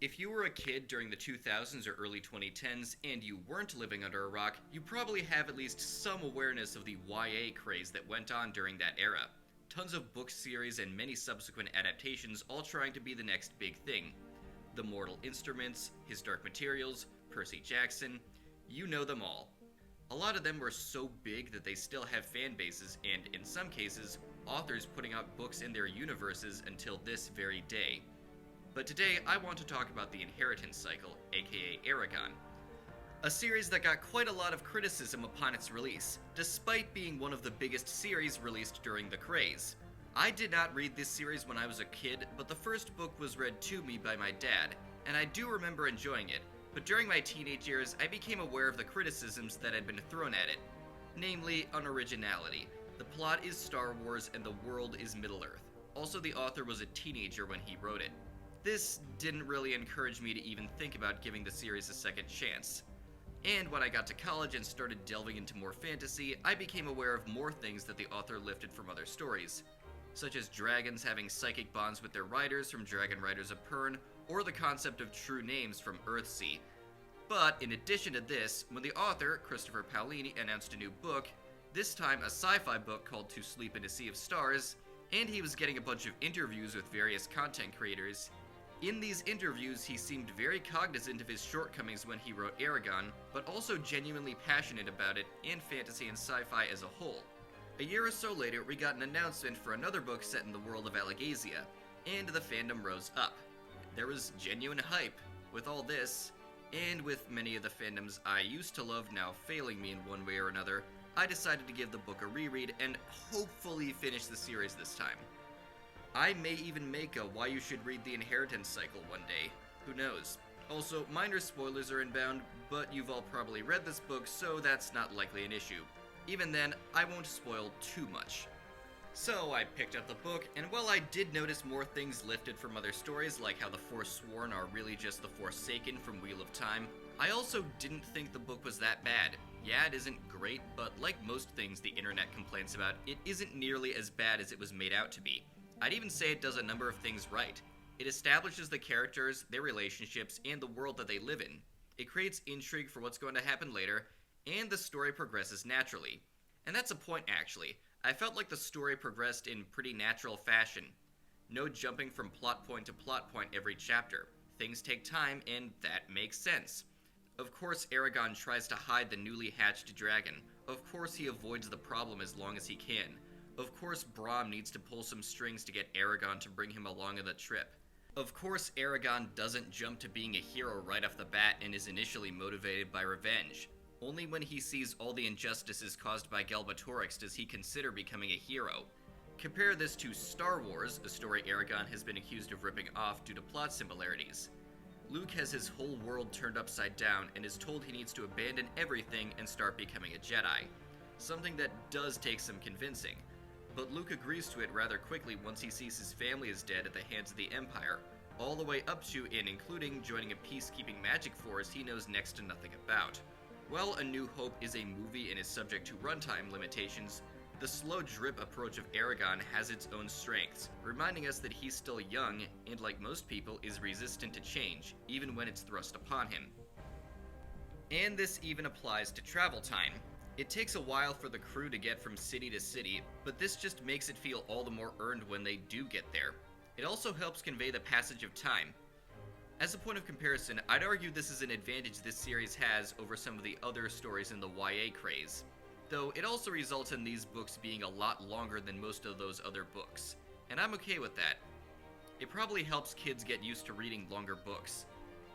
If you were a kid during the 2000s or early 2010s and you weren't living under a rock, you probably have at least some awareness of the YA craze that went on during that era. Tons of book series and many subsequent adaptations all trying to be the next big thing. The Mortal Instruments, His Dark Materials, Percy Jackson, you know them all. A lot of them were so big that they still have fan bases and, in some cases, authors putting out books in their universes until this very day. But today, I want to talk about the Inheritance Cycle, aka Eragon. A series that got quite a lot of criticism upon its release, despite being one of the biggest series released during the craze. I did not read this series when I was a kid, but the first book was read to me by my dad, and I do remember enjoying it, but during my teenage years, I became aware of the criticisms that had been thrown at it. Namely, unoriginality. The plot is Star Wars and the world is Middle-earth. Also, the author was a teenager when he wrote it. This didn't really encourage me to even think about giving the series a second chance. And when I got to college and started delving into more fantasy, I became aware of more things that the author lifted from other stories, such as dragons having psychic bonds with their riders from Dragon Riders of Pern, or the concept of true names from Earthsea. But in addition to this, when the author, Christopher Paolini, announced a new book, this time a sci-fi book called To Sleep in a Sea of Stars, and he was getting a bunch of interviews with various content creators, in these interviews, he seemed very cognizant of his shortcomings when he wrote Eragon, but also genuinely passionate about it and fantasy and sci-fi as a whole. A year or so later, we got an announcement for another book set in the world of Alagasia, and the fandom rose up. There was genuine hype. With all this, and with many of the fandoms I used to love now failing me in one way or another, I decided to give the book a reread and hopefully finish the series this time. I may even make a why you should read the Inheritance Cycle one day. Who knows? Also, minor spoilers are inbound, but you've all probably read this book, so that's not likely an issue. Even then, I won't spoil too much. So I picked up the book, and while I did notice more things lifted from other stories, like how the Forsworn are really just the Forsaken from Wheel of Time, I also didn't think the book was that bad. Yeah, it isn't great, but like most things the internet complains about, it isn't nearly as bad as it was made out to be. I'd even say it does a number of things right. It establishes the characters, their relationships, and the world that they live in. It creates intrigue for what's going to happen later, and the story progresses naturally. And that's a point, actually. I felt like the story progressed in pretty natural fashion. No jumping from plot point to plot point every chapter. Things take time, and that makes sense. Of course, Eragon tries to hide the newly hatched dragon. Of course, he avoids the problem as long as he can. Of course, Braum needs to pull some strings to get Eragon to bring him along on the trip. Of course, Eragon doesn't jump to being a hero right off the bat and is initially motivated by revenge. Only when he sees all the injustices caused by Galbatorix does he consider becoming a hero. Compare this to Star Wars, a story Eragon has been accused of ripping off due to plot similarities. Luke has his whole world turned upside down and is told he needs to abandon everything and start becoming a Jedi. Something that does take some convincing. But Luke agrees to it rather quickly once he sees his family is dead at the hands of the Empire, all the way up to and including joining a peacekeeping magic force he knows next to nothing about. While A New Hope is a movie and is subject to runtime limitations, the slow drip approach of Eragon has its own strengths, reminding us that he's still young and, like most people, is resistant to change, even when it's thrust upon him. And this even applies to travel time. It takes a while for the crew to get from city to city, but this just makes it feel all the more earned when they do get there. It also helps convey the passage of time. As a point of comparison, I'd argue this is an advantage this series has over some of the other stories in the YA craze, though it also results in these books being a lot longer than most of those other books, and I'm okay with that. It probably helps kids get used to reading longer books.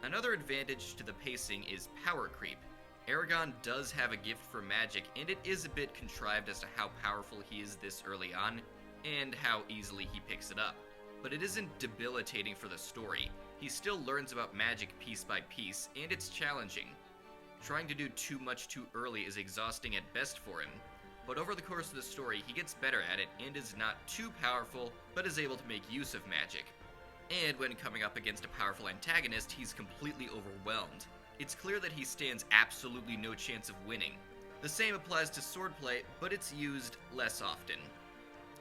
Another advantage to the pacing is power creep. Eragon does have a gift for magic, and it is a bit contrived as to how powerful he is this early on, and how easily he picks it up. But it isn't debilitating for the story. He still learns about magic piece by piece, and it's challenging. Trying to do too much too early is exhausting at best for him, but over the course of the story he gets better at it and is not too powerful, but is able to make use of magic. And when coming up against a powerful antagonist, he's completely overwhelmed. It's clear that he stands absolutely no chance of winning. The same applies to swordplay, but it's used less often.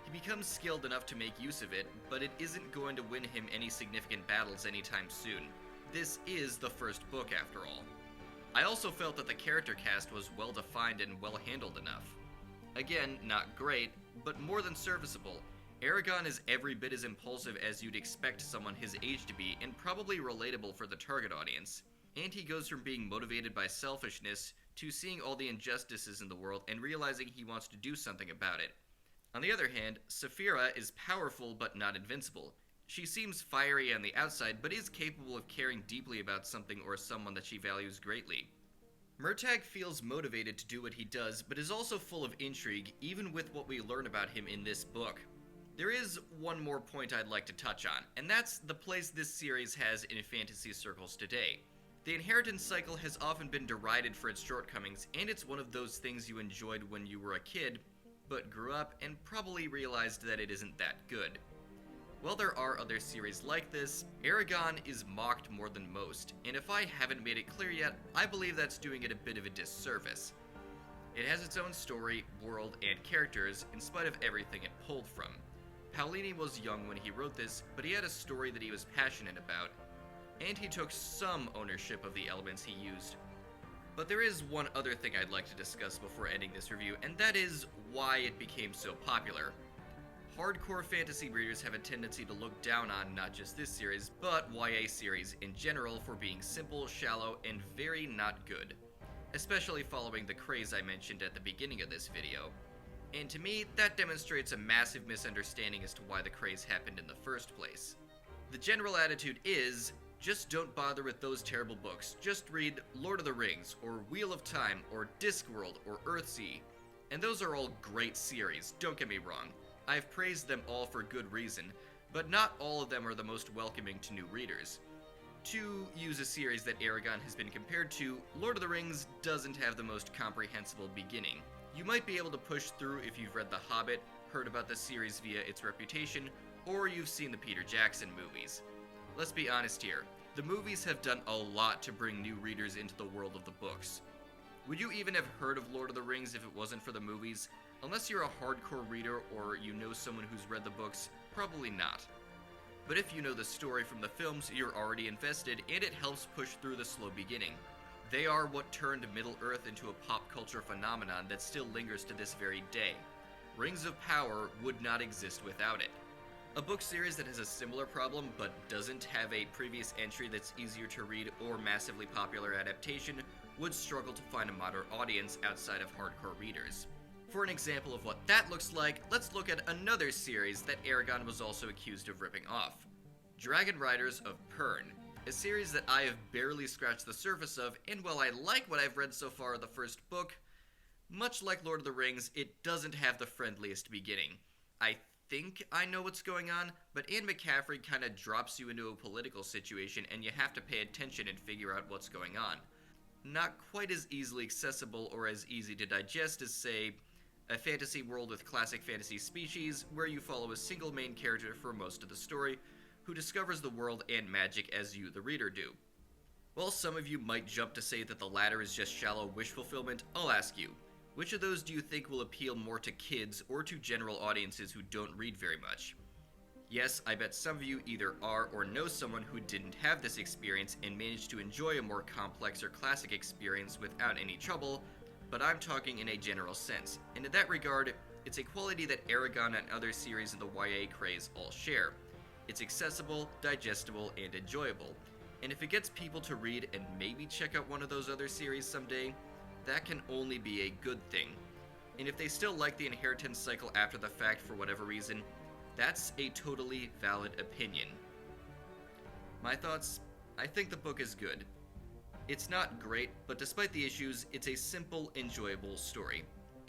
He becomes skilled enough to make use of it, but it isn't going to win him any significant battles anytime soon. This is the first book after all. I also felt that the character cast was well defined and well handled enough. Again, not great, but more than serviceable. Eragon is every bit as impulsive as you'd expect someone his age to be, and probably relatable for the target audience. And he goes from being motivated by selfishness to seeing all the injustices in the world and realizing he wants to do something about it. On the other hand, Saphira is powerful but not invincible. She seems fiery on the outside, but is capable of caring deeply about something or someone that she values greatly. Murtagh feels motivated to do what he does, but is also full of intrigue, even with what we learn about him in this book. There is one more point I'd like to touch on, and that's the place this series has in fantasy circles today. The inheritance cycle has often been derided for its shortcomings, and it's one of those things you enjoyed when you were a kid, but grew up and probably realized that it isn't that good. While there are other series like this, Eragon is mocked more than most, and if I haven't made it clear yet, I believe that's doing it a bit of a disservice. It has its own story, world, and characters, in spite of everything it pulled from. Paolini was young when he wrote this, but he had a story that he was passionate about, and he took some ownership of the elements he used. But there is one other thing I'd like to discuss before ending this review, and that is why it became so popular. Hardcore fantasy readers have a tendency to look down on not just this series, but YA series in general for being simple, shallow, and very not good. Especially following the craze I mentioned at the beginning of this video. And to me, that demonstrates a massive misunderstanding as to why the craze happened in the first place. The general attitude is, just don't bother with those terrible books, just read Lord of the Rings, or Wheel of Time, or Discworld, or Earthsea. And those are all great series, don't get me wrong. I've praised them all for good reason, but not all of them are the most welcoming to new readers. To use a series that Eragon has been compared to, Lord of the Rings doesn't have the most comprehensible beginning. You might be able to push through if you've read The Hobbit, heard about the series via its reputation, or you've seen the Peter Jackson movies. Let's be honest here, the movies have done a lot to bring new readers into the world of the books. Would you even have heard of Lord of the Rings if it wasn't for the movies? Unless you're a hardcore reader or you know someone who's read the books, probably not. But if you know the story from the films, you're already invested, and it helps push through the slow beginning. They are what turned Middle-earth into a pop culture phenomenon that still lingers to this very day. Rings of Power would not exist without it. A book series that has a similar problem but doesn't have a previous entry that's easier to read or massively popular adaptation would struggle to find a modern audience outside of hardcore readers. For an example of what that looks like, let's look at another series that Eragon was also accused of ripping off. Dragon Riders of Pern, a series that I have barely scratched the surface of, and while I like what I've read so far of the first book, much like Lord of the Rings, it doesn't have the friendliest beginning. I think I know what's going on, but Anne McCaffrey kinda drops you into a political situation and you have to pay attention and figure out what's going on. Not quite as easily accessible or as easy to digest as, say, a fantasy world with classic fantasy species, where you follow a single main character for most of the story, who discovers the world and magic as you, the reader, do. While some of you might jump to say that the latter is just shallow wish fulfillment, I'll ask you, which of those do you think will appeal more to kids or to general audiences who don't read very much? Yes, I bet some of you either are or know someone who didn't have this experience and managed to enjoy a more complex or classic experience without any trouble, but I'm talking in a general sense, and in that regard, it's a quality that Eragon and other series in the YA craze all share. It's accessible, digestible, and enjoyable, and if it gets people to read and maybe check out one of those other series someday, that can only be a good thing. And if they still like the inheritance cycle after the fact for whatever reason, that's a totally valid opinion. My thoughts? I think the book is good. It's not great, but despite the issues, it's a simple, enjoyable story.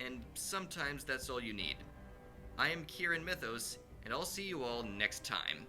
And sometimes that's all you need. I am Kieran Mythos, and I'll see you all next time.